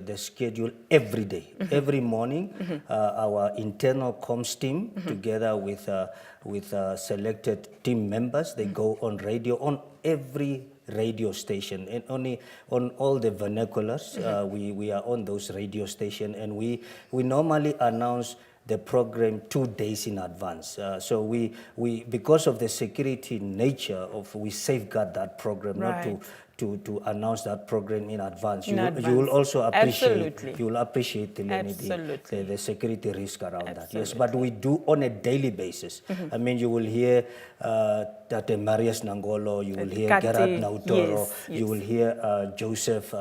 the schedule every day. Every morning, our internal comms team, together with selected team members, they go on radio on every radio station, and only on all the vernaculars. We are on those radio stations, and we normally announce the program 2 days in advance. So we because of the security nature of, we safeguard that program, not to announce that program in advance. You will also appreciate, you will appreciate the security risk around that. Yes, but we do on a daily basis. I mean, you will hear Tate Marius Nangolo, you will hear Gerard Nautoro, you will hear Joseph.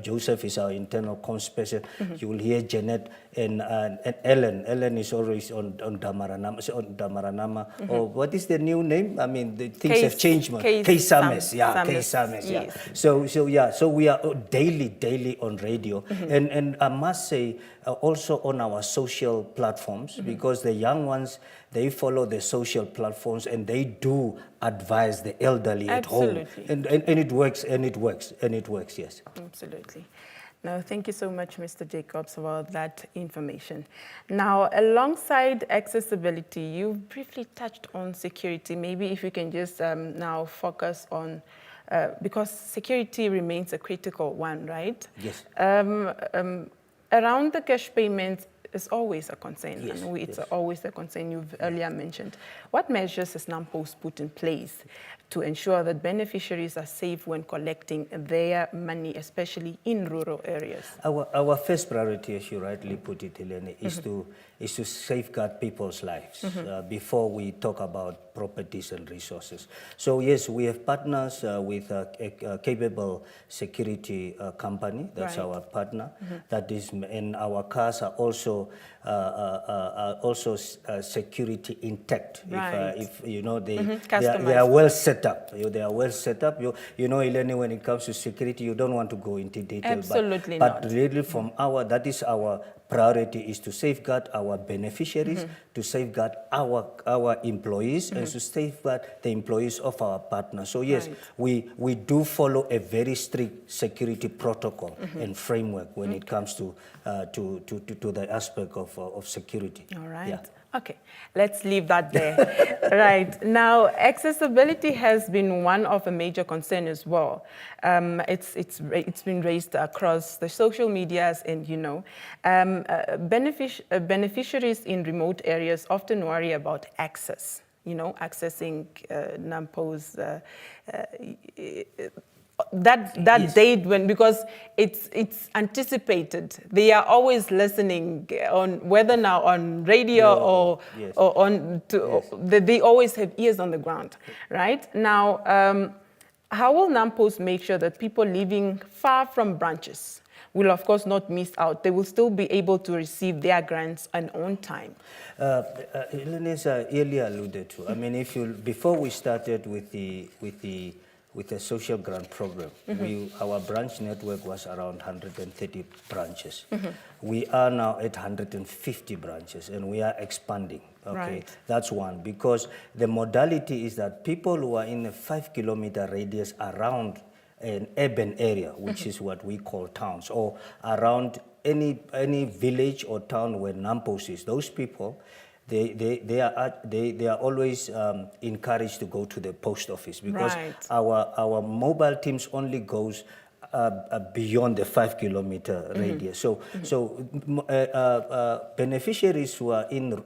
Joseph is our internal comms person. You will hear Janet and Ellen. Ellen is always on Damaranama. Or what is the new name? I mean, the things have changed. K Sames, yeah, K Sames. Yeah. So we are daily on radio, and I must say also on our social platforms, because the young ones, they follow the social platforms and they do advise the elderly at home, and it works, yes. Absolutely. No, thank you so much, Mr. Jacobs, for that information. Now, alongside accessibility, you've briefly touched on security. Maybe if you can just now focus on, because security remains a critical one, right? Yes. Around the cash payments is always a concern. Yes, and it's always a concern you've earlier mentioned. What measures has NAMPOS put in place to ensure that beneficiaries are safe when collecting their money, especially in rural areas? Our first priority, as you rightly put it, Helene, is to safeguard people's lives before we talk about properties and resources. So yes, we have partners with a capable security company. That's our partner. That is, and our cars are also security intact. If you know, they are well set up. They are well set up. You know, Eleni, when it comes to security, you don't want to go into detail. Absolutely but not. Really, from that is our priority, is to safeguard our beneficiaries, to safeguard our employees, and to safeguard the employees of our partners. So yes, we do follow a very strict security protocol and framework when it comes to the aspect of security. All right. Yeah. Okay, let's leave that there. Right. Now, accessibility has been one of a major concern as well. It's been raised across the social medias, and you know, beneficiaries in remote areas often worry about access. You know, accessing NAMPO's that date, when, because it's anticipated. They are always listening on, whether now on radio or on they always have ears on the ground, right? Now, how will NAMPOS make sure that people living far from branches will of course not miss out? They will still be able to receive their grants on time. Helene's earlier alluded to. I mean, before we started with the social grant program, our branch network was around 130 branches. We are now at 150 branches, and we are expanding. Okay, that's one, because the modality is that people who are in a 5-kilometer radius around an urban area, which is what we call towns, or around any village or town where NAMPOS is, those people, they are always encouraged to go to the post office, because our mobile teams only goes beyond the 5-kilometer radius. So beneficiaries who are in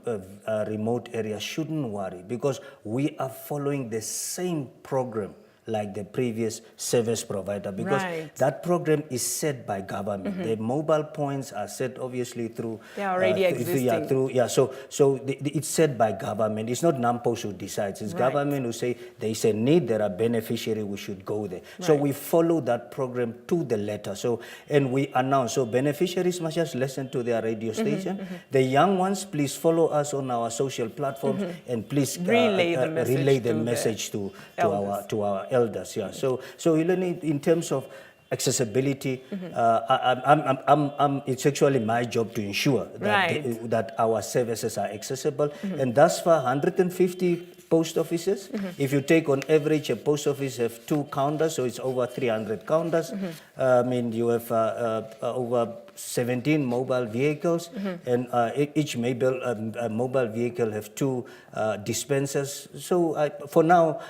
remote areas shouldn't worry, because we are following the same program like the previous service provider, because that program is set by government. The mobile points are set obviously through... They are already existing. So it's set by government. It's not NAMPOS who decides. It's government who say, there is a need, there are beneficiaries, we should go there. So we follow that program to the letter. So, and we announce, so beneficiaries must just listen to their radio station. The young ones, please follow us on our social platforms, and please relay the message to our elders. Yeah. So in terms of accessibility, it's actually my job to ensure that that our services are accessible. And thus far, 150 post offices. If you take on average, a post office have 2 counters, so it's over 300 counters. I mean, you have over 17 mobile vehicles, and each mobile vehicle have 2 dispensers. So for now,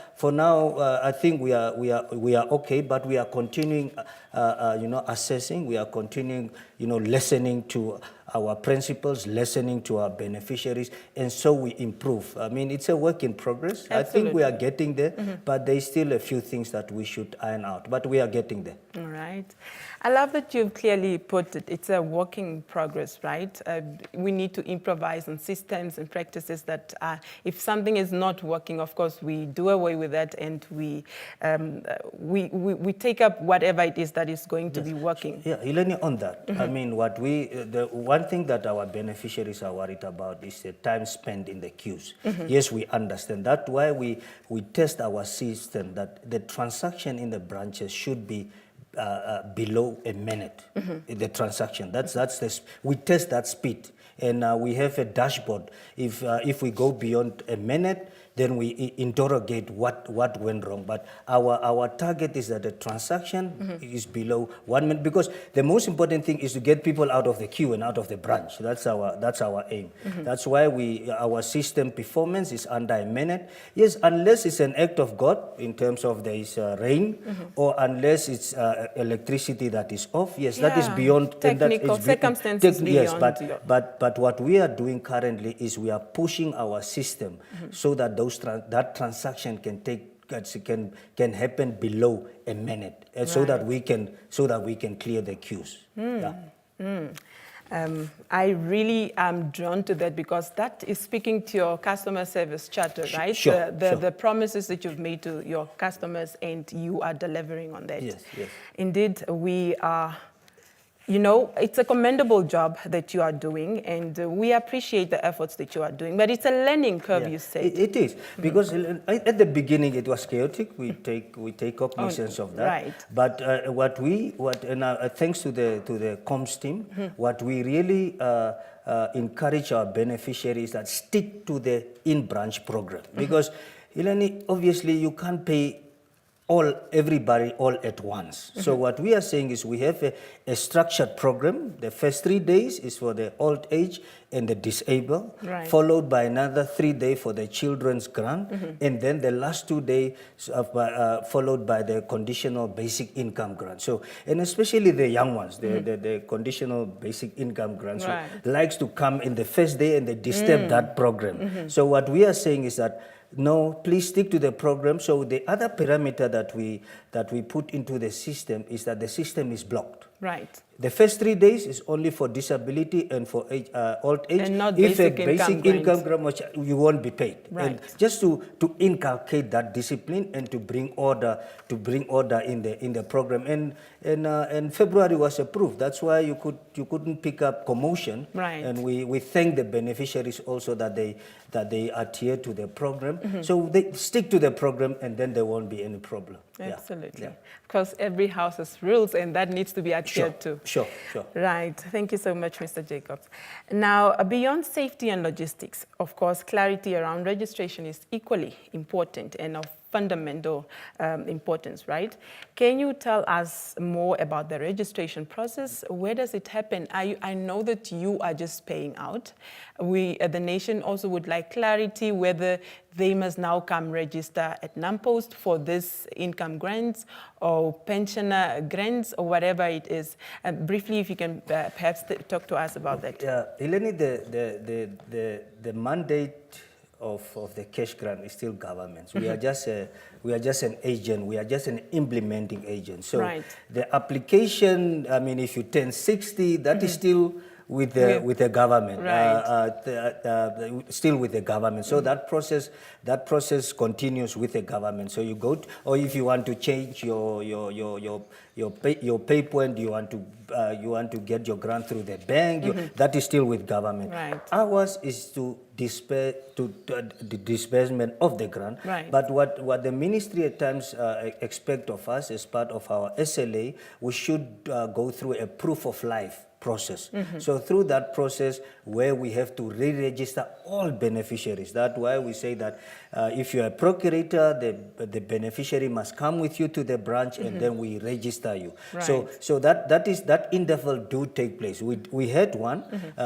I think we are okay, but we are continuing, assessing. We are continuing, listening to our principals, listening to our beneficiaries, and so we improve. I mean, it's a work in progress. Absolutely. I think we are getting there, but there's still a few things that we should iron out, but we are getting there. All right. I love that you've clearly put it. It's a work in progress, right? We need to improvise on systems and practices that if something is not working, of course, we do away with that, and we take up whatever it is that is going to be working. Yeah, Eleni, on that, I mean, the one thing that our beneficiaries are worried about is the time spent in the queues. Yes, we understand. That's why we test our system that the transaction in the branches should be below a minute. The transaction. We test that speed, and we have a dashboard. If we go beyond a minute, then we interrogate what went wrong. But our target is that the transaction is below 1 minute, because the most important thing is to get people out of the queue and out of the branch. That's our aim. That's why our system performance is under a minute. Yes, unless it's an act of God in terms of there is rain, or unless it's electricity that is off. Yes, that is beyond technical circumstances. Yes, but what we are doing currently is we are pushing our system so that that transaction can happen below a minute, so that we can clear the queues. I really am drawn to that, because that is speaking to your customer service charter, right? Sure, the promises that you've made to your customers, and you are delivering on that. Yes. Indeed, we are. It's a commendable job that you are doing, and we appreciate the efforts that you are doing. But it's a learning curve, you said. It is, because at the beginning it was chaotic. We take cognizance of that. Right. But thanks to the comms team, what we really encourage our beneficiaries that stick to the in-branch program, because Eleni, obviously you can't pay everybody all at once. So what we are saying is we have a structured program. The first 3 days is for the old age and the disabled, followed by another 3 days for the children's grant, and then the last 2 days followed by the conditional basic income grant. So, and especially the young ones, the conditional basic income grants, likes to come in the first day and they disturb that program. So what we are saying is that, no, please stick to the program. So the other parameter that we put into the system is that the system is blocked. Right. The first 3 days is only for disability and for old age. And not if basic a basic income grant, you won't be paid. Right. And just to inculcate that discipline and to bring order in the program. And February was approved. That's why you couldn't pick up commotion. Right. And we thank the beneficiaries also that they adhere to the program. So they stick to the program, and then there won't be any problem. Absolutely. Because every house has rules, and that needs to be adhered to. Sure. Right. Thank you so much, Mr. Jacobs. Now, beyond safety and logistics, of course, clarity around registration is equally important and of fundamental importance, right? Can you tell us more about the registration process? Where does it happen? I know that you are just paying out. We, the nation, also would like clarity whether they must now come register at NAMPOST for this income grants or pensioner grants or whatever it is. Briefly, if you can perhaps talk to us about that. Yeah, Eleni, the mandate of the cash grant is still governments. We are just an agent. We are just an implementing agent. So the application, I mean, if you turn 60, that is still with the government, still with the government. So that process continues with the government. So you go, or if you want to change your pay point, you want to get your grant through the bank, that is still with government. Right. Ours is to the disbursement of the grant. Right. But what the ministry at times expect of us as part of our SLA, we should go through a proof of life process. So through that process, where we have to re-register all beneficiaries. That's why we say that if you're a procurator, the beneficiary must come with you to the branch, and then we register you. Right. So that interval do take place. We had one,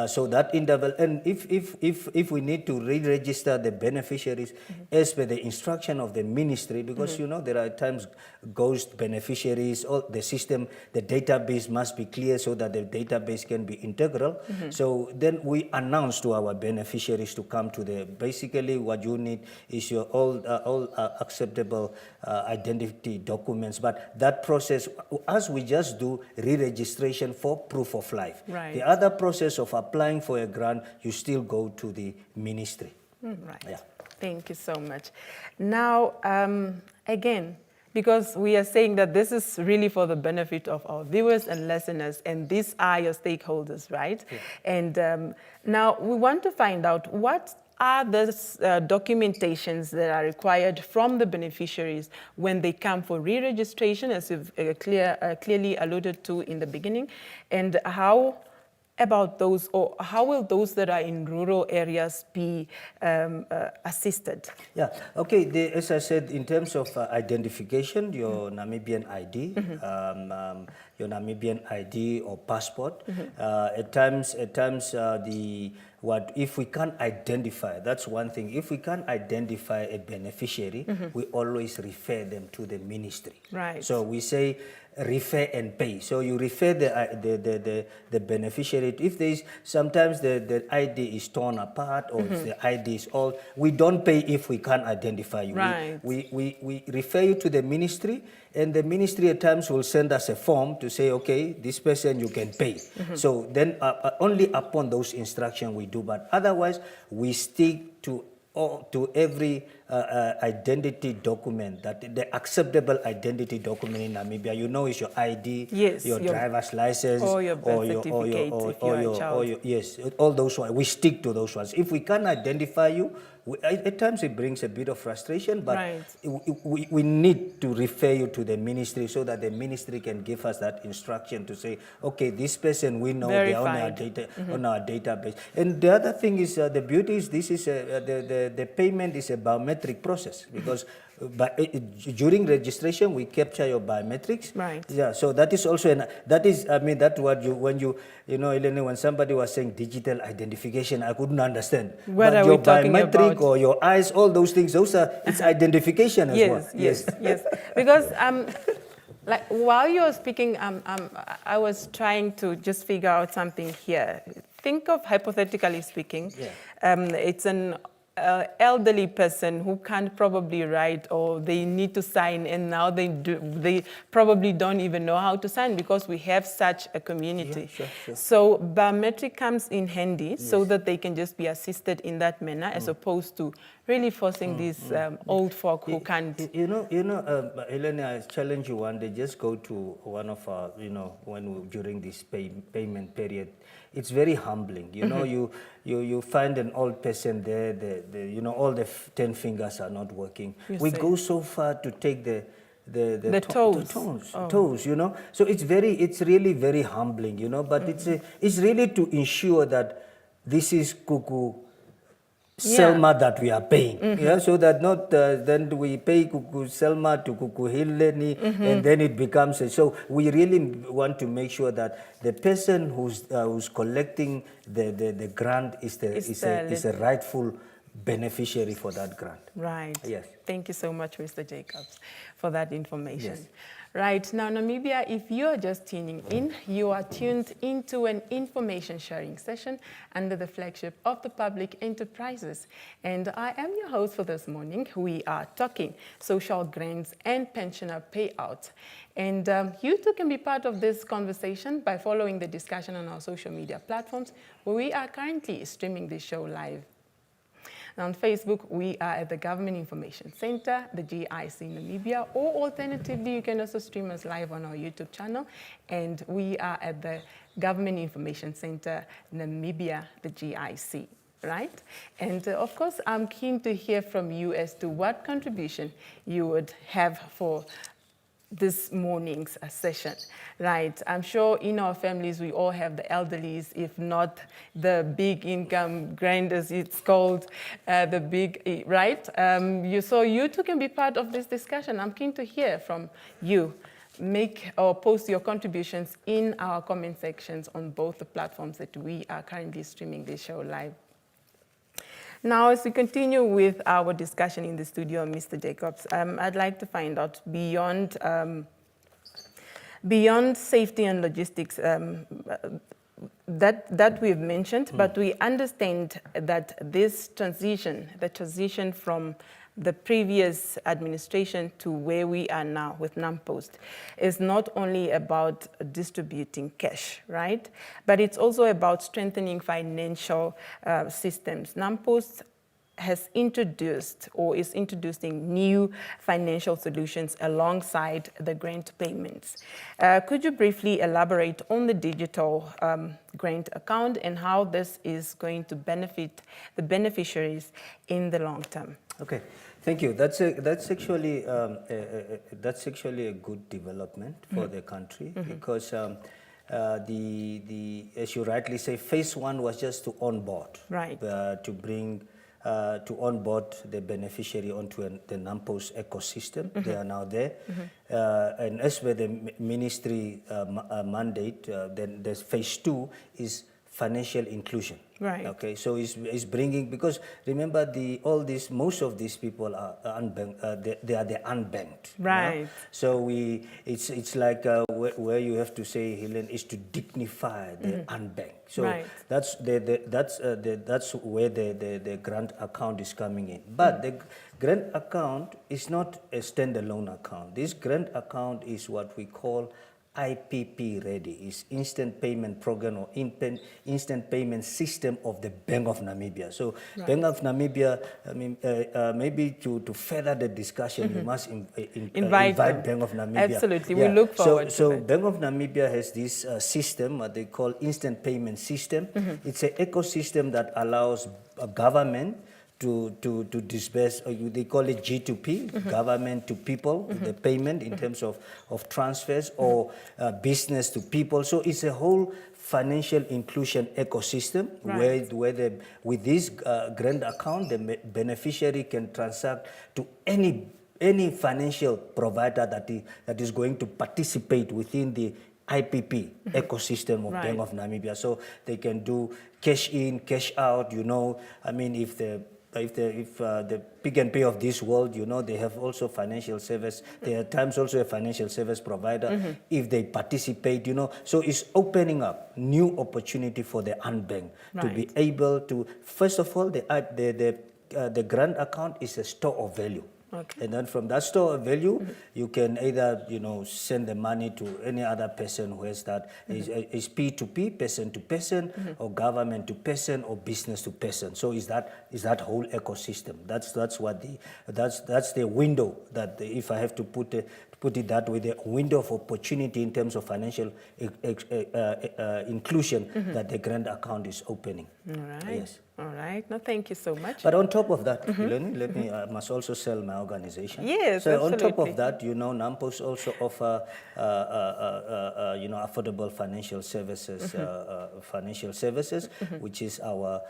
so that interval, and if we need to re-register the beneficiaries as per the instruction of the ministry, because there are times ghost beneficiaries, all the system, the database must be clear so that the database can be integral. So then we announce to our beneficiaries to come to the, basically what you need is your all acceptable identity documents. But that process, as we just do re-registration for proof of life. Right. The other process of applying for a grant, you still go to the ministry. Right. Yeah. Thank you so much. Now, again, because we are saying that this is really for the benefit of our viewers and listeners, and these are your stakeholders, right? Yeah. And now we want to find out what are the documentations that are required from the beneficiaries when they come for re-registration, as you've clearly alluded to in the beginning, and how about those, or how will those that are in rural areas be assisted? Yeah, okay, as I said, in terms of identification, your Namibian ID, your Namibian ID or passport, at times if we can't identify, that's one thing. If we can't identify a beneficiary, we always refer them to the ministry. Right. So we say refer and pay. So you refer the beneficiary. If there is, sometimes the ID is torn apart, or if the ID is old, we don't pay if we can't identify you. Right. We refer you to the ministry, and the ministry at times will send us a form to say, okay, this person you can pay. So then only upon those instructions we do, but otherwise we stick to every identity document, that the acceptable identity document in Namibia, is your ID, yes, your driver's license, or your birth certificate if you're a child. Yes, all those ones. We stick to those ones. If we can't identify you, at times it brings a bit of frustration, but right. we need to refer you to the ministry so that the ministry can give us that instruction to say, okay, this person we know they're on our data, on our database. And the other thing is, the beauty is this is the payment is a biometric process, because during registration we capture your biometrics. Right. Yeah. So that is also that's what Eleni, when somebody was saying digital identification, I couldn't understand. What but are your we talking biometric about? or your eyes, all those things, it's identification as well. Yes. Because like while you were speaking, I was trying to just figure out something here. Think of, hypothetically speaking, it's an elderly person who can't probably write, or they need to sign, and now they probably don't even know how to sign, because we have such a community. Yeah, sure. So biometric comes in handy, so that they can just be assisted in that manner, as opposed to really forcing these old folk who can't. Elena, I challenge you one day, just go to one of our, during this payment period. It's very humbling. You find an old person there, all the 10 fingers are not working. We go so far to take the toes. So it's really very humbling, but it's really to ensure that this is Kuku Selma that we are paying, so that not then we pay Kuku Selma to Kuku Hileni, and then it becomes so we really want to make sure that the person who's collecting the grant is a rightful beneficiary for that grant. Right. Yes. Thank you so much, Mr. Jacobs, for that information. Yes. Right. Now, Namibia, if you're just tuning in, you are tuned into an information sharing session under the flagship of the Public Enterprises. And I am your host for this morning. We are talking social grants and pensioner payouts. And you too can be part of this conversation by following the discussion on our social media platforms, where we are currently streaming this show live. On Facebook, we are at the Government Information Center, the GIC Namibia, or alternatively, you can also stream us live on our YouTube channel. And we are at the Government Information Center, Namibia, the GIC, right? And of course, I'm keen to hear from you as to what contribution you would have for this morning's session, right? I'm sure in our families we all have the elderlies, if not the big income grand as it's called, the big, right? So you two can be part of this discussion. I'm keen to hear from you. Make or post your contributions in our comment sections on both the platforms that we are currently streaming this show live. Now, as we continue with our discussion in the studio, Mr. Jacobs, I'd like to find out beyond safety and logistics that we've mentioned, but we understand that this transition, the transition from the previous administration to where we are now with NAMPOST is not only about distributing cash, right? But it's also about strengthening financial systems. NAMPOST has introduced or is introducing new financial solutions alongside the grant payments. Could you briefly elaborate on the digital grant account and how this is going to benefit the beneficiaries in the long term? Okay, thank you. That's actually a good development for the country because as you rightly say, phase one was just to onboard, right? To onboard the beneficiary onto the NAMPOST ecosystem. They are now there. And as per the ministry mandate, then there's phase two is financial inclusion. Right. Okay, so it's bringing, because remember most of these people are unbanked, they are the unbanked. Right. You know? So it's like where you have to say, Helen, is to dignify the unbanked. So right. that's where the grant account is coming in. But the grant account is not a standalone account. This grant account is what we call IPP ready, is instant payment program or instant payment system of the Bank of Namibia. So right. Bank of Namibia, I mean, maybe to further the discussion, you must invite Bank of Namibia. Absolutely, we look forward to that. So Bank of Namibia has this system, what they call instant payment system. It's an ecosystem that allows a government to disperse, they call it G2P, government to people, the payment in terms of transfers, or business to people. So it's a whole financial inclusion ecosystem, right. where with this grant account, the beneficiary can transact to any financial provider that is going to participate within the IPP ecosystem of right. Bank of Namibia. So they can do cash in, cash out, you know. I mean, if the Pick and Pay of this world, you know, they have also financial service. They are at times also a financial service provider if they participate, you know. So it's opening up new opportunity for the unbanked to be able to, first of all, the grant account is a store of value. Okay. And then from that store of value, you can either, you know, send the money to any other person who has that, is P2P, person to person, or government to person, or business to person. So is that whole ecosystem. That's the window that if I have to put it that way, the window of opportunity in terms of financial inclusion that the grant account is opening. All right. Yes. All right. No, thank you so much. But on top of that, let me I must also sell my organization. Yes, so absolutely. On top of that, you know, NAMPOST also offer you know, affordable financial services, which is our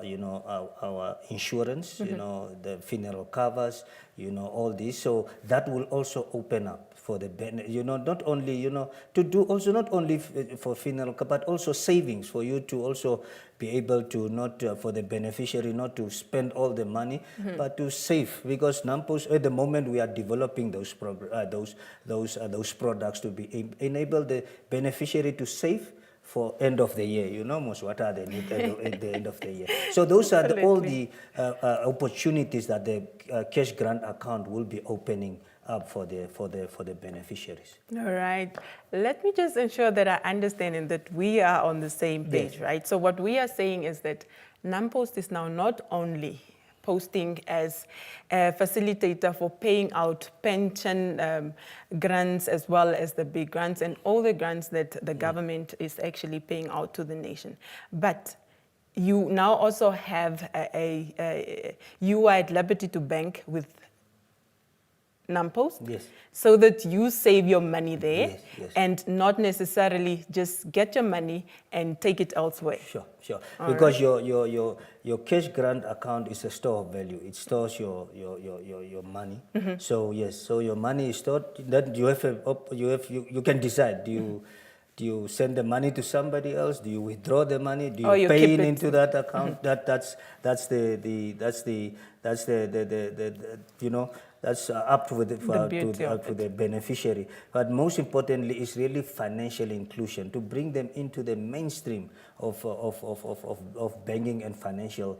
you know, our insurance, you know, the funeral covers, you know, all this. So that will also open up for the, you know, not only, you know, to do also not only for funeral, but also savings for you to also be able to not, for the beneficiary not to spend all the money, but to save. Because NAMPOST, at the moment, we are developing those products to be enable the beneficiary to save for end of the year, you know, most what are the needs at the end of the year. So those are all the opportunities that the cash grant account will be opening up for the beneficiaries. All right. Let me just ensure that I understand and that we are on the same page, right? So what we are saying is that NAMPOST is now not only posting as a facilitator for paying out pension grants as well as the big grants and all the grants that the government is actually paying out to the nation. But you now also have you are at liberty to bank with NAMPOST, Yes. so that you save your money there, Yes, yes. and not necessarily just get your money and take it elsewhere. Sure. Because your cash grant account is a store of value. It stores your money. So yes, so your money is stored. Then you can decide. Do you send the money to somebody else? Do you withdraw the money? Do you, Or you pay keep in it. into that account? That's the you know, that's up to the beneficiary. But most importantly, is really financial inclusion, to bring them into the mainstream of banking and financial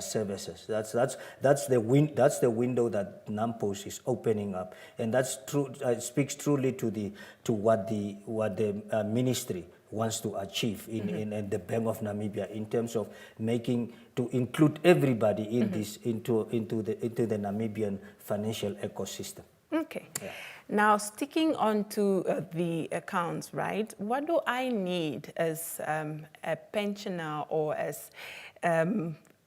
services. That's the window that NAMPOS is opening up, and that's true. It speaks truly to what the ministry wants to achieve in the Bank of Namibia, in terms of making, to include everybody in this into the Namibian financial ecosystem. Okay. Yeah. Now, sticking on to the accounts, right? What do I need as a pensioner, or as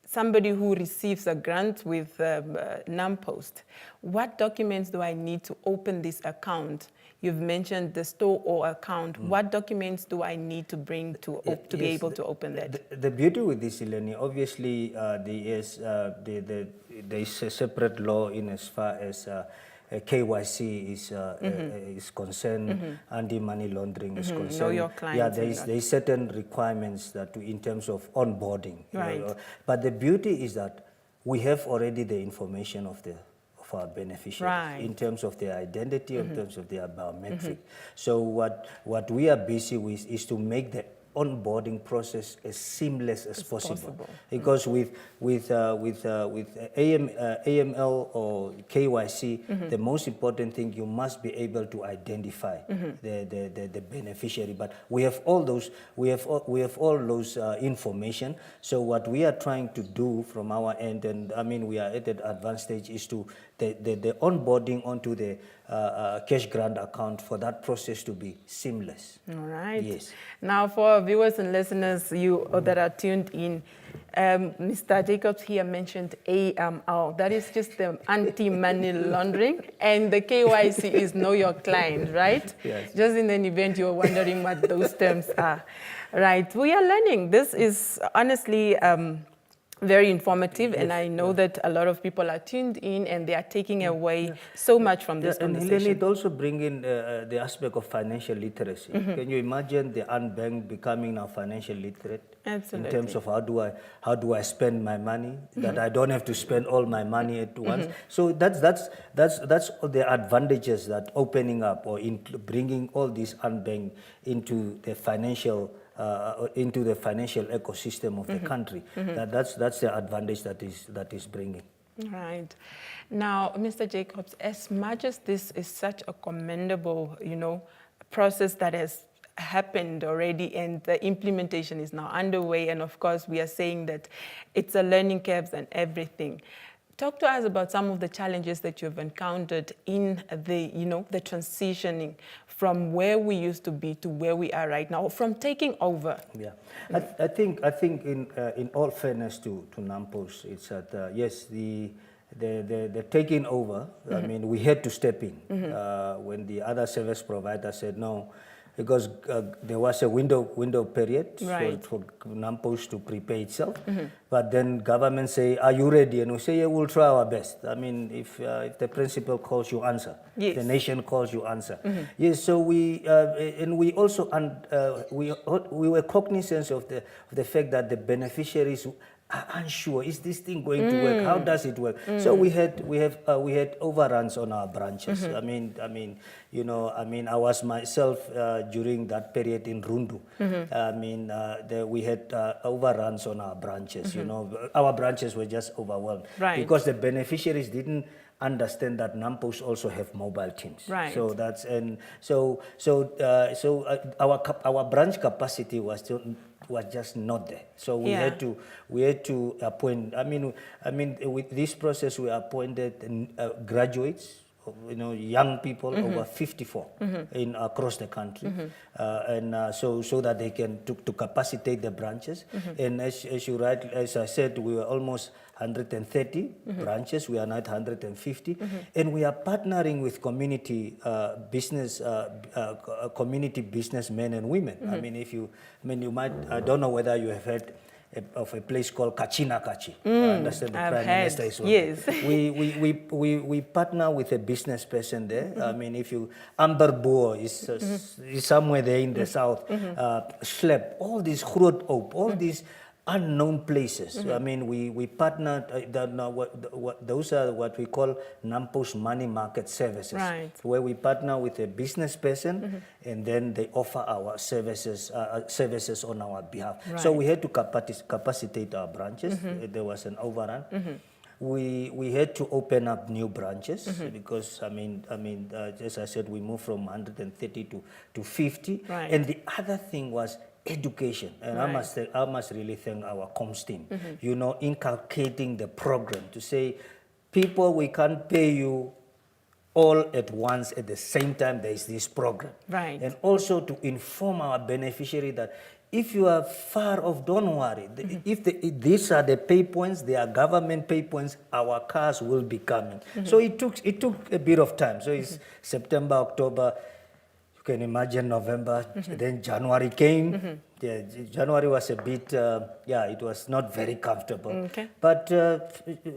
somebody who receives a grant with NAMPOST? What documents do I need to open this account? You've mentioned the store or account. What documents do I need to bring to be able to open that? The beauty with this, Eleni, obviously there is a separate law in as far as KYC is concerned, anti-money laundering is concerned. Know your clients. Yeah, there is certain requirements that in terms of onboarding. Right. But the beauty is that we have already the information of our beneficiaries, right, in terms of their identity, in terms of their biometric. So what we are busy with is to make the onboarding process as seamless as possible. Because with AML or KYC, the most important thing, you must be able to identify the beneficiary. But we have all those information. So what we are trying to do from our end, and I mean we are at an advanced stage, is to the onboarding onto the cash grant account, for that process to be seamless. All right. Yes. Now, for viewers and listeners that are tuned in, Mr. Jacobs here mentioned AML. That is just the anti-money laundering, and the KYC is know your client, right? Yes. Just in an event you're wondering what those terms are. Right. We are learning. This is honestly very informative, and I know that a lot of people are tuned in and they are taking away so much from this conversation. And it also bring in the aspect of financial literacy. Can you imagine the unbanked becoming now financial literate? Absolutely. In terms of how do I spend my money, that I don't have to spend all my money at once. So that's all the advantages that opening up, or bringing all these unbanked into the financial ecosystem of the country. That's the advantage that is bringing. Right. Now, Mr. Jacobs, as much as this is such a commendable, process that has happened already, and the implementation is now underway, and of course we are saying that it's a learning curve and everything. Talk to us about some of the challenges that you've encountered in the transitioning from where we used to be to where we are right now, from taking over. Yeah, I think in all fairness to NAMPOS, it's that yes, the taking over. I mean, we had to step in when the other service provider said no. Because there was a window period for NAMPOS to prepare itself, but then government say, "Are you ready?" And we say, "Yeah, we'll try our best." I mean, if the principal calls, you answer. Yes. The nation calls, you answer. Yes. So we also we were cognizant of the fact that the beneficiaries are unsure. Is this thing going to work? How does it work? So we had overruns on our branches. I mean, I was myself during that period in Rundu. I mean, we had overruns on our branches. Our branches were just overwhelmed because the beneficiaries didn't understand that NAMPOS also have mobile teams. Right. So that's our branch capacity was just not there. So we had to appoint. I mean, with this process, we appointed graduates young people over 54 in across the country, so that they can to capacitate the branches. And as I said, we were almost 130 branches. We are now at 150, and we are partnering with community businessmen and women. You might, I don't know whether you have heard of a place called Kachina Kachi. I understand the Prime Minister is one. Yes. We partner with a business person there. Amber Boer is somewhere there in the south. Schlep, all these Groot Oop, all these unknown places. We partnered, those are what we call NAMPO's money market services, where we partner with a business person and then they offer our services on our behalf. So we had to capacitate our branches. There was an overrun. We had to open up new branches because as I said, we moved from 130 to 50. And the other thing was education, and I must really thank our comms team. Inculcating the program to say, people, we can't pay you all at once at the same time. There is this program, and also to inform our beneficiary that if you are far off, don't worry. If these are the pay points, they are government pay points, our cars will be coming. So it took a bit of time. So it's September, October. You can imagine November, then January came. Yeah, January was a bit, it was not very comfortable. But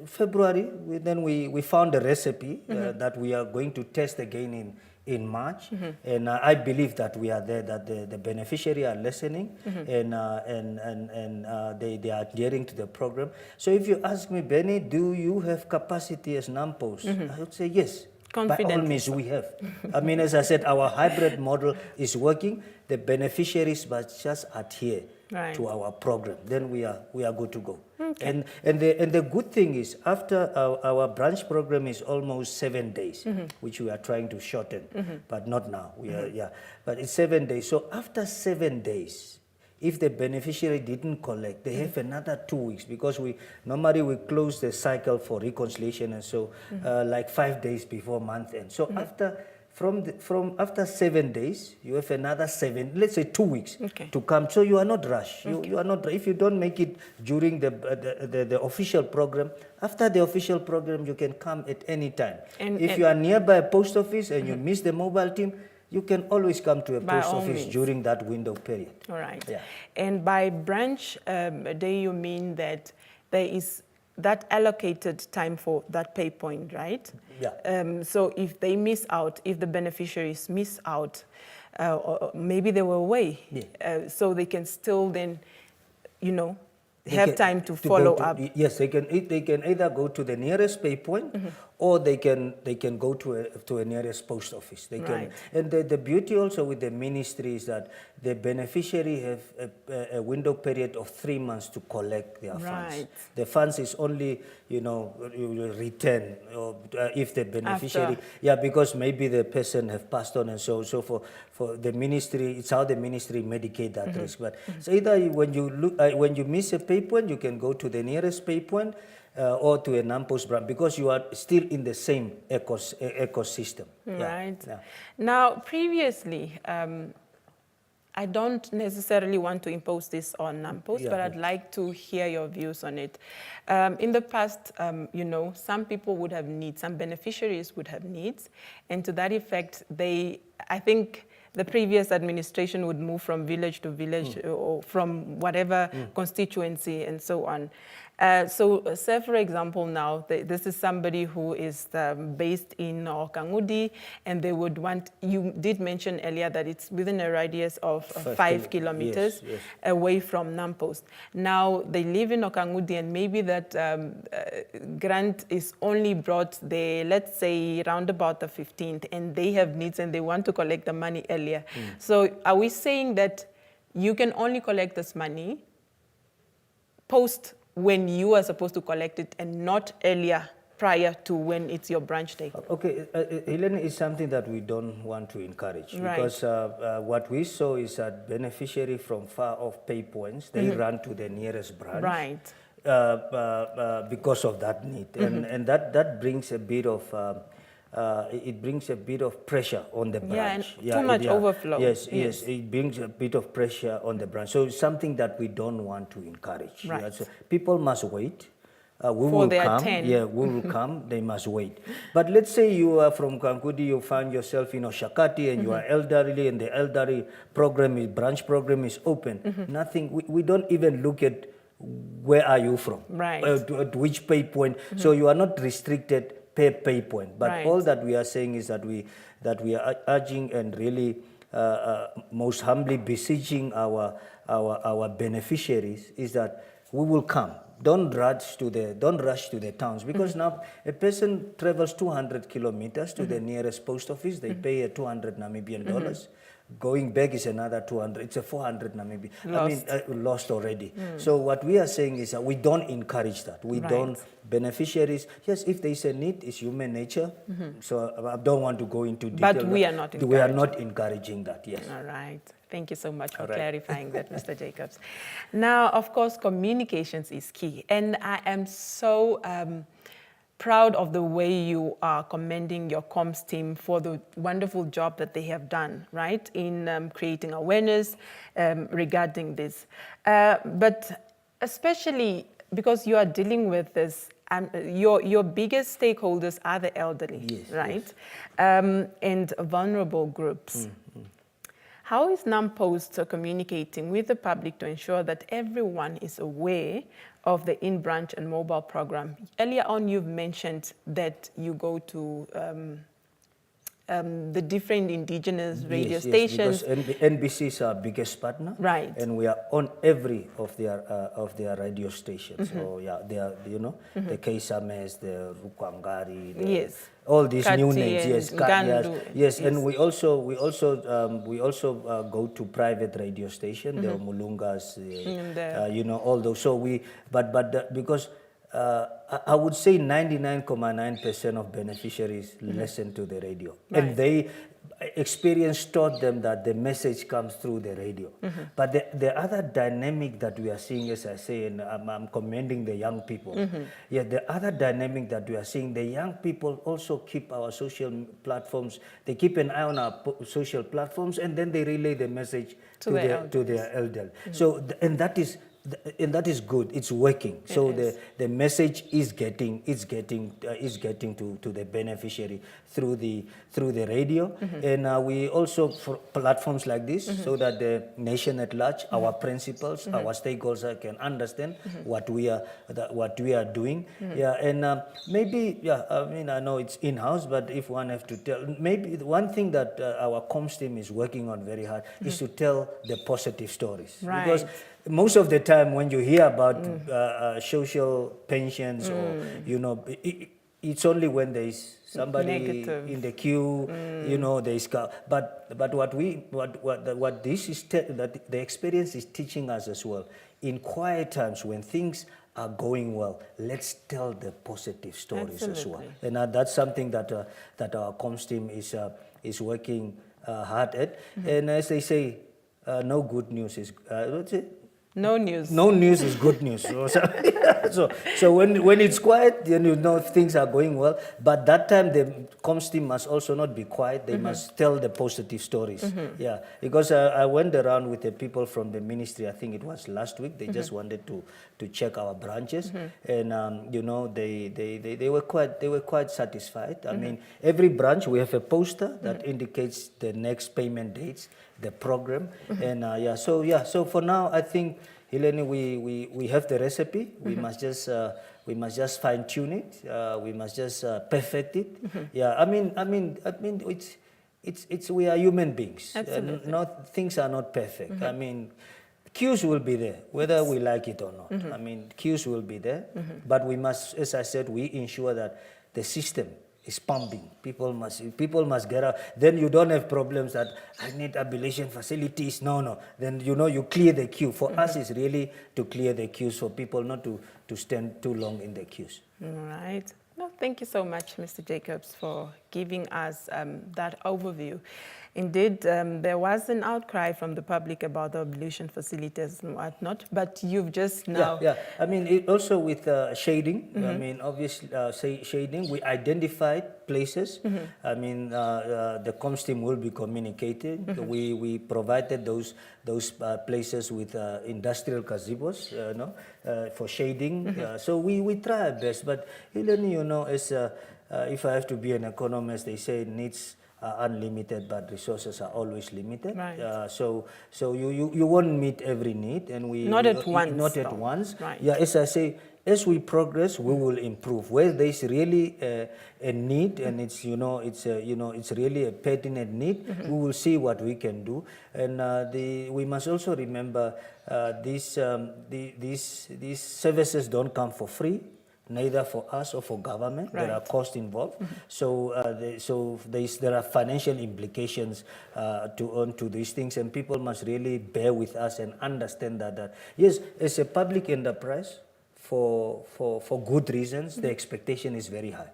February, we found a recipe that we are going to test again in March. And I believe that we are there, that the beneficiary are listening and they are adhering to the program. So if you ask me, Benny, do you have capacity as NAMPOs? I would say yes. By all means, we have. As I said, our hybrid model is working. The beneficiaries must just adhere to our program. Then we are good to go. And the good thing is, after our branch program is almost 7 days, which we are trying to shorten, but not now. But it's 7 days. So after 7 days, if the beneficiary didn't collect, they have another 2 weeks, because we normally close the cycle for reconciliation, and so like 5 days before month end. So after 7 days, you have another let's say 2 weeks to come. So you are not rushed. You are not. If you don't make it during the official program, after the official program, you can come at any time. And if you are nearby a post office and you miss the mobile team, you can always come to a post office during that window period. All right. Yeah. And by branch day, you mean that there is that allocated time for that pay point, right? Yeah. So if they miss out, if the beneficiaries miss out, or maybe they were away, so they can still then, have time to follow up. Yes, they can either go to the nearest pay point, or they can go to a nearest post office. They can, and the beauty also with the ministry is that the beneficiary have a window period of 3 months to collect their funds. The funds is only you will return if the beneficiary because maybe the person have passed on, and so for the ministry, it's how the ministry medicate that risk. But so either when you miss a pay point, you can go to the nearest pay point or to a NAMPOS branch, because you are still in the same ecosystem. Right. Yeah. Now, previously, I don't necessarily want to impose this on NAMPOS, but I'd like to hear your views on it. In the past, some people would have needs, some beneficiaries would have needs, and to that effect, I think the previous administration would move from village to village or from whatever constituency and so on. So say, for example, now, this is somebody who is based in Okangudi, and they would want, you did mention earlier that it's within a radius of 5 kilometers away from NAMPOS. Now, they live in Okangudi, and maybe that grant is only brought there, let's say, around about the 15th, and they have needs and they want to collect the money earlier. So are we saying that you can only collect this money post when you are supposed to collect it and not earlier, prior to when it's your branch day? Okay, Helene, is something that we don't want to encourage, because what we saw is that beneficiary from far off pay points, they run to the nearest branch because of that need. And that brings a bit of it brings a bit of pressure on the branch. And too much overflow. Yes, it brings a bit of pressure on the branch. So it's something that we don't want to encourage. Right. Yeah, so people must wait. We For will their come. 10. Yeah, we will come. They must wait. But let's say you are from Kankudi, you find yourself in Oshakati, and you are elderly, and the elderly branch program is open. Nothing. We don't even look at where are you from, Right. at which pay point. So you are not restricted per pay point. But Right. all that we are saying is that we are urging and really most humbly beseeching our beneficiaries is that we will come. Don't rush to the towns, because now a person travels 200 kilometers to the nearest post office. They pay a 200 Namibian dollars. Going back is another 200. It's a 400 Namibian. Lost already. So what we are saying is that we don't encourage that. We don't. Beneficiaries, yes, if there is a need, it's human nature. So I don't want to go into detail. But we are not encouraging. We are not encouraging that, yes. All right. Thank you so much for clarifying that, Mr. Jacobs. Now, of course, communications is key. And I am so proud of the way you are commending your comms team for the wonderful job that they have done, right, in creating awareness regarding this. But especially because you are dealing with this, your biggest stakeholders are the elderly, yes, right? Yes. And vulnerable groups. How is NAMPOST communicating with the public to ensure that everyone is aware of the in-branch and mobile program? Earlier on, you've mentioned that you go to the different indigenous radio stations. Because NBC is our biggest partner, right? And we are on every of their radio stations. So yeah, they are, the Keisames, the Rukwangari, all these Kati new names. Yes, Gandu, yes, and we also go to private radio station. There are Mulungas, all those. So because. I would say 99.9% of beneficiaries listen to the radio. Right. And they experience taught them that the message comes through the radio. But the other dynamic that we are seeing, as I say, and I'm commending the young people, the other dynamic that we are seeing, the young people also keep our social platforms, they keep an eye on our social platforms, and then they relay the message to their elderly. So, and that is good. It's working. So the message is getting to the beneficiary through the radio, and we also for platforms like this, so that the nation at large, our principals, our stakeholders can understand what we are doing. And maybe I know it's in-house, but if one have to tell, maybe one thing that our comms team is working on very hard is to tell the positive stories, because most of the time when you hear about social pensions or it's only when there is somebody negative in the queue, there is. But what this is that the experience is teaching us as well. In quiet times when things are going well, let's tell the positive stories as well. And that's something that our comms team is working hard at. And as they say, no good news is what's it? No news. No news is good news. So when it's quiet, then you know things are going well. But that time the comms team must also not be quiet. They must tell the positive stories. Yeah, because I went around with the people from the ministry. I think it was last week. They just wanted to check our branches, and they were quite satisfied. I mean, every branch we have a poster that indicates the next payment dates, the program, and so for now I think, Helene, we have the recipe. We must just fine tune it. We must just perfect it. Yeah, I mean it's we are human beings. Absolutely. Things are not perfect. I mean, queues will be there whether we like it or not. I mean, queues will be there, but we must, as I said, we ensure that the system is pumping. People must get out. Then you don't have problems that I need ablation facilities. No. Then you clear the queue. For us, it's really to clear the queues for people not to stand too long in the queues. All right. No, thank you so much, Mr. Jacobs, for giving us that overview. Indeed, there was an outcry from the public about the ablution facilities and whatnot, but you've just now... Yeah. I mean, also with shading, I mean, obviously, shading, we identified places. I mean, the comms team will be communicating. We provided those places with industrial gazebos, for shading. So we try our best, but Helen, as if I have to be an economist, they say needs unlimited, but resources are always limited. Right. So you won't meet every need, and we Not at once. Not at once. Right. Yeah, as I say, as we progress, we will improve. Where there's really a need, and it's it's really a pertinent need, we will see what we can do. And we must also remember these services don't come for free, neither for us or for government. Right. There are costs involved. So there are financial implications to these things, and people must really bear with us and understand that yes, as a public enterprise, for good reasons, the expectation is very high.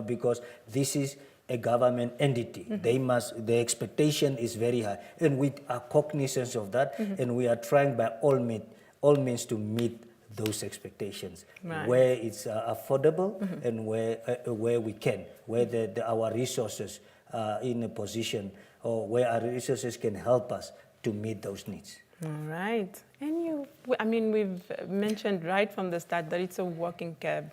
Because this is a government entity. The expectation is very high, and we are cognizant of that, and we are trying by all means to meet those expectations, right, where it's affordable and where we can, where our resources are in a position, or where our resources can help us to meet those needs. All right. And we've mentioned right from the start that it's a working curve.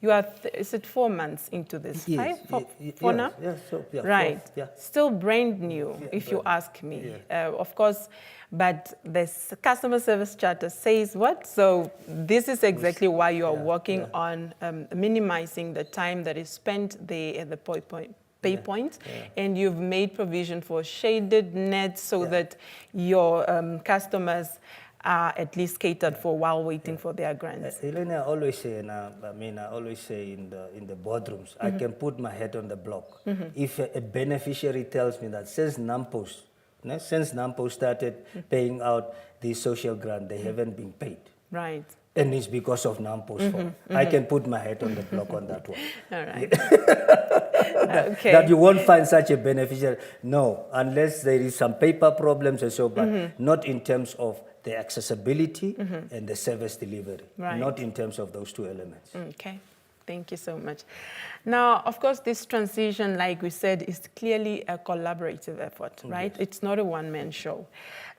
You are, is it 4 months into this? Yes. 5? For now? Yeah, right. 4, yeah. Still brand new, if you ask me. Yeah. Of course, but the customer service charter says what? So this is exactly why you are working on minimizing the time that is spent there at the pay point, and you've made provision for shaded nets so that your customers are at least catered for while waiting for their grants. Elena, I always say, and I always say in the boardrooms, I can put my head on the block. If a beneficiary tells me that since NAMPO started paying out the social grant, they haven't been paid. Right. And it's because of NAMPO's fault. I can put my head on the block on that one. All right. Okay. That you won't find such a beneficiary. No, unless there is some paper problems and so, but not in terms of the accessibility and the service delivery. Right. Not in terms of those two elements. Okay. Thank you so much. Now, of course, this transition, like we said, is clearly a collaborative effort, right? Yes. It's not a one-man show.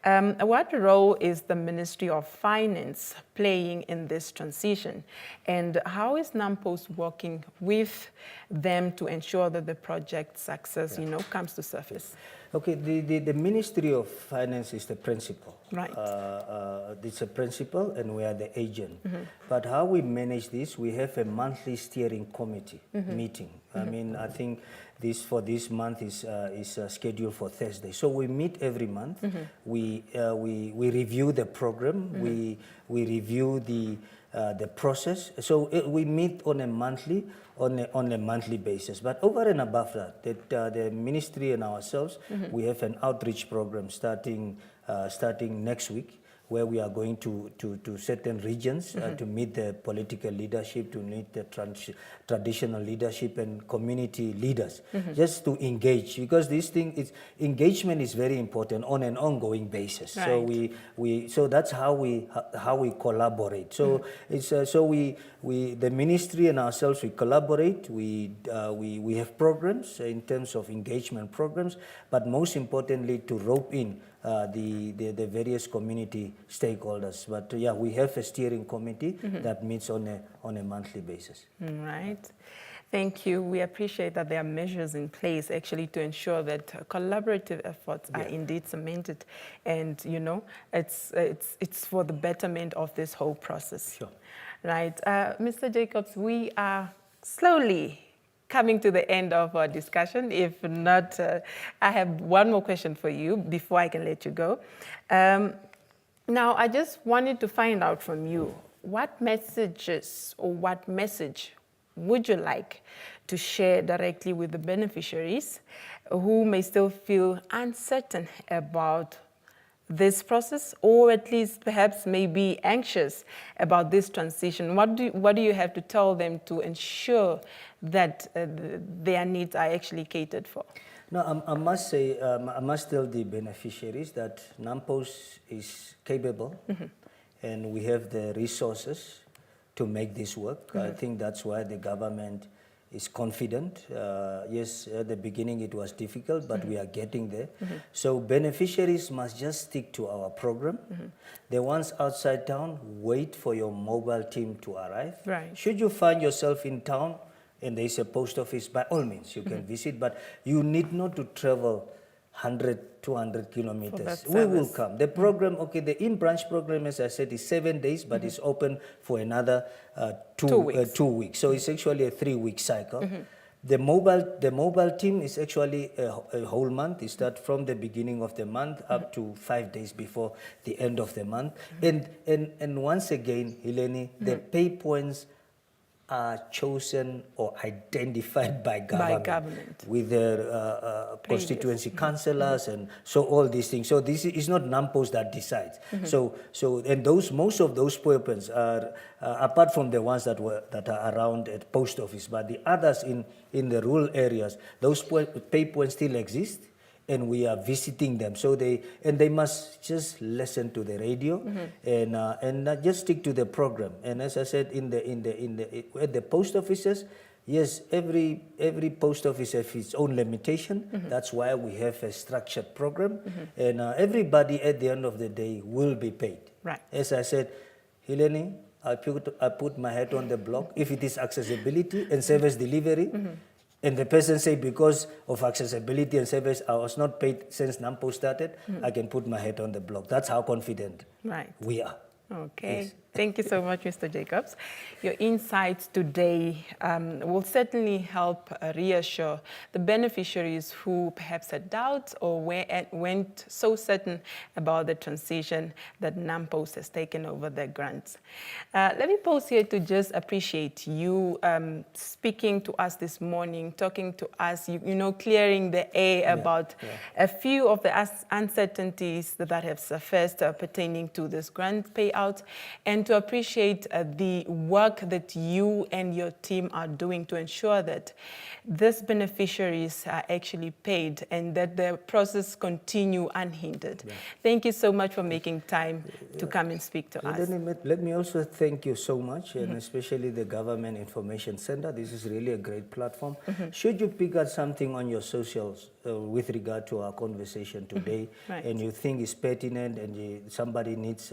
What role is the Ministry of Finance playing in this transition? And how is NAMPOS working with them to ensure that the project success, comes to surface? Okay, the Ministry of Finance is the principal. Right. It's a principal, and we are the agent. But how we manage this, we have a monthly steering committee meeting. I think this month is scheduled for Thursday. So we meet every month. We review the program. We review the process. So we meet on a monthly basis. But over and above that, the ministry and ourselves, we have an outreach program starting next week, where we are going to certain regions to meet the political leadership, to meet the traditional leadership and community leaders, just to engage, because engagement is very important on an ongoing basis. Right. So that's how we collaborate. So it's the ministry and ourselves, we collaborate. We have programs in terms of engagement programs, but most importantly to rope in the various community stakeholders. But we have a steering committee that meets on a monthly basis. Right. Thank you. We appreciate that there are measures in place actually to ensure that collaborative efforts are indeed cemented, and it's for the betterment of this whole process. Sure. Right. Mr. Jacobs, we are slowly coming to the end of our discussion. If not, I have one more question for you before I can let you go. Now, I just wanted to find out from you, what messages or what message would you like to share directly with the beneficiaries who may still feel uncertain about this process, or at least perhaps may be anxious about this transition? What do you have to tell them to ensure that their needs are actually catered for? No, I must say, I must tell the beneficiaries that NAMPOS is capable and we have the resources to make this work. I think that's why the government is confident. Yes, at the beginning it was difficult, but we are getting there. So beneficiaries must just stick to our program. The ones outside town, wait for your mobile team to arrive. Right. Should you find yourself in town and there is a post office, by all means you can visit, but you need not to travel 100, 200 kilometers. We will come. The program, okay, the in-branch program, as I said, is 7 days, but it's open for another 2 weeks. So it's actually a 3-week cycle. The mobile team is actually a whole month. It starts from the beginning of the month up to 5 days before the end of the month. And once again, Helene, the pay points are chosen or identified by government. With their constituency councillors and so all these things. So this is not NAMPOS that decides. So and most of those points are apart from the ones that are around at post office, but the others in the rural areas, those pay points still exist. And we are visiting them, so they must just listen to the radio and just stick to the program. And as I said, at the post offices, yes, every post office has its own limitation. That's why we have a structured program, and everybody at the end of the day will be paid. Right. As I said, Helene, I put my head on the block. If it is accessibility and service delivery. And the person say, because of accessibility and service, I was not paid since NAMPO started, I can put my head on the block. That's how confident we are. Okay. Yes. Thank you so much, Mr. Jacobs. Your insights today will certainly help reassure the beneficiaries who perhaps had doubts or weren't so certain about the transition that NAMPOS has taken over their grants. Let me pause here to just appreciate you speaking to us this morning, talking to us, you know, clearing the air about a few of the uncertainties that have surfaced pertaining to this grant payout, and to appreciate the work that you and your team are doing to ensure that these beneficiaries are actually paid and that the process continue unhindered. Thank you so much for making time to come and speak to us. Let me also thank you so much, and especially the Government Information Center. This is really a great platform. Should you pick up something on your socials with regard to our conversation today, and you think it's pertinent and somebody needs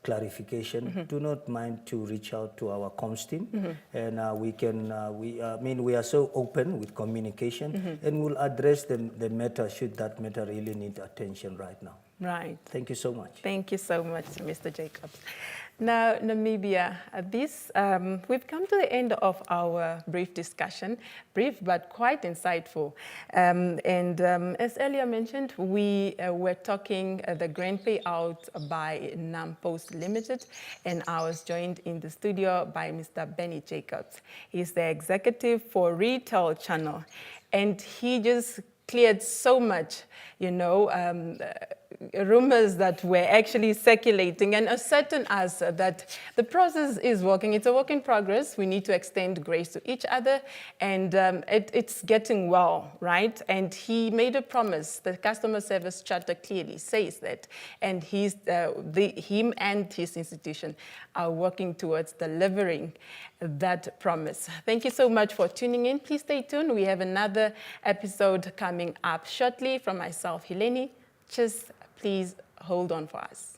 clarification, do not mind to reach out to our comms team, and we are so open with communication, and we'll address the matter should that matter really need attention right now. Right. Thank you so much. Thank you so much, Mr. Jacobs. Now, Namibia, we've come to the end of our brief discussion, brief but quite insightful. As earlier mentioned, we were talking the grant payout by NAMPOS Limited, and I was joined in the studio by Mr. Benny Jacobs. He's the executive for Retail Channel, and he just cleared so much, you know, rumors that were actually circulating and ascertain us that the process is working. It's a work in progress. We need to extend grace to each other, and it's getting well, right? And he made a promise. The customer service charter clearly says that, and him and his institution are working towards delivering that promise. Thank you so much for tuning in. Please stay tuned. We have another episode coming up shortly from myself, Helene. Just please hold on for us.